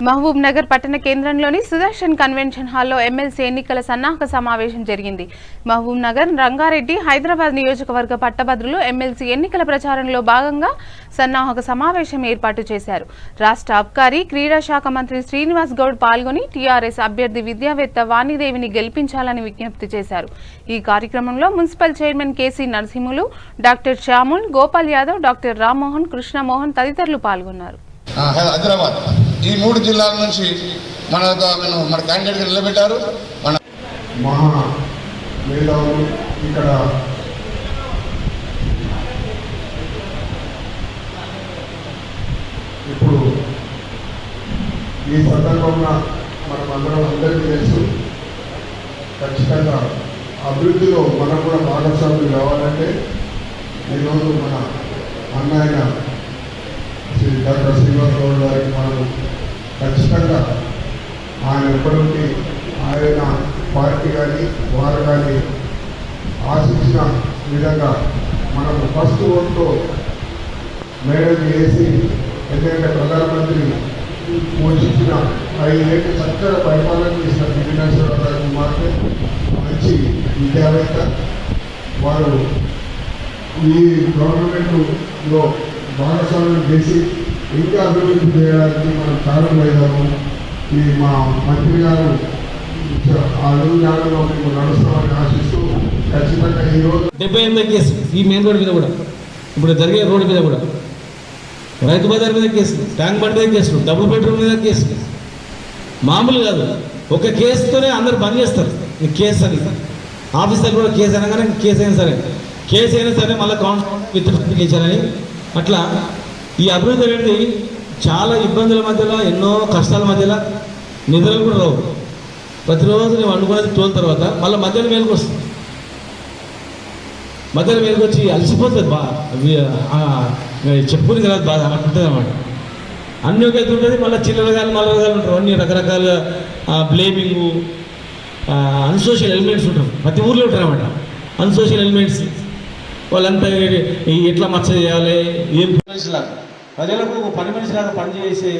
మహబూబ్ నగర్ పట్టణ కేంద్రంలోని సుదర్శన్ కన్వెన్షన్ హాల్లో ఎమ్మెల్సీ ఎన్నికల సన్నాహక సమావేశం జరిగింది. మహబూబ్ నగర్, రంగారెడ్డి, హైదరాబాద్ నియోజకవర్గ పట్టభద్రులు ఎమ్మెల్సీ ఎన్నికల ప్రచారంలో భాగంగా సన్నాహక సమావేశం ఏర్పాటు చేశారు. రాష్ట్ర అబ్కారీ క్రీడా శాఖ మంత్రి శ్రీనివాస్ గౌడ్ పాల్గొని టీఆర్ఎస్ అభ్యర్థి విద్యావేత్త వాణిదేవిని గెలిపించాలని విజ్ఞప్తి చేశారు. ఈ కార్యక్రమంలో municipal chairman KC Narasimhulu, doctor Samuel, Gopal Yadav, doctor Rammohan, Krishnamohan తదితరులు పాల్గొన్నారు. హైదరాబాద్ ఈ 3 జిల్లాల నుంచి మన క్యాండిడేట్ నిలబెట్టారు. మన మహా మేధావులు ఇక్కడ ఇప్పుడు ఈ సందర్భంగా మనమందరం అందరికీ తెలుసు, ఖచ్చితంగా అభివృద్ధిలో మనం కూడా భాగస్వాములు కావాలంటే ఈరోజు మన అన్నయ్య శ్రీ డాక్టర్ శ్రీనివాస్ గౌడ్ గారికి మనం ఖచ్చితంగా ఆయన ఎప్పటికీ ఆయన పార్టీ కానీ వారు కానీ ఆశించిన విధంగా మనం ఫస్ట్ ఓట్తో మేడం చేసి, ఎందుకంటే ప్రధానమంత్రి పోషించిన 5 ఏళ్ళు చక్కగా పరిపాలన చేసిన శ్రీనివాసరావు గారి కుమార్తె మంచి విద్యావేత్త. వారు ఈ గవర్నమెంట్లో భాగస్వామ్యం చేసి ఇంకా అభివృద్ధి చేయడానికి మనం కారణమయ్యాము. ఈ మా మంత్రి గారు అడుగు జాడలో మేము నడుస్తామని ఆశిస్తూ ఖచ్చితంగా ఈరోజు 78 కేసు ఈ మెయిన్ రోడ్ మీద కూడా, ఇప్పుడు జరిగే రోడ్డు మీద కూడా, రైతు బజార్ మీద కేసు, ట్యాంక్ బండ్ మీద కేసులు, డబుల్ బెడ్రూమ్ మీద కేసులు. మామూలు కాదు, ఒక కేసుతోనే అందరు బంద్ చేస్తారు. ఈ కేసు అని ఆఫీసర్ కూడా కేసు అనగానే కేసు అయినా సరే మళ్ళీ కౌంట్ ఇచ్చారని అట్లా ఈ అభివృద్ధి అనేది చాలా ఇబ్బందుల మధ్యలో, ఎన్నో కష్టాల మధ్యలో నిద్రలు కూడా రావు. ప్రతిరోజు నేను వండుకునేది 12 తర్వాత మళ్ళీ మధ్యాహ్నం మేలుకు వస్తుంది. మధ్యాహ్నం మేలుకు వచ్చి అలసిపోతుంది, చెప్పుకుని కదా బాధ ఉంటుంది అన్నమాట. అన్ని ఒక ఎత్తు ఉంటుంది, మళ్ళీ చిల్లరగాలు మల్లరగాలు ఉంటారు, అన్ని రకరకాల బ్లేమింగు, అన్సోషల్ ఎలిమెంట్స్ ఉంటారు. ప్రతి ఊర్లో ఉంటారు అన్నమాట అన్సోషల్ ఎలిమెంట్స్. వాళ్ళంతా ఎట్లా మచ్చ చేయాలి, ఏం మనిషిలాగా ప్రజలకు పని మనిషిలాగా పనిచేసే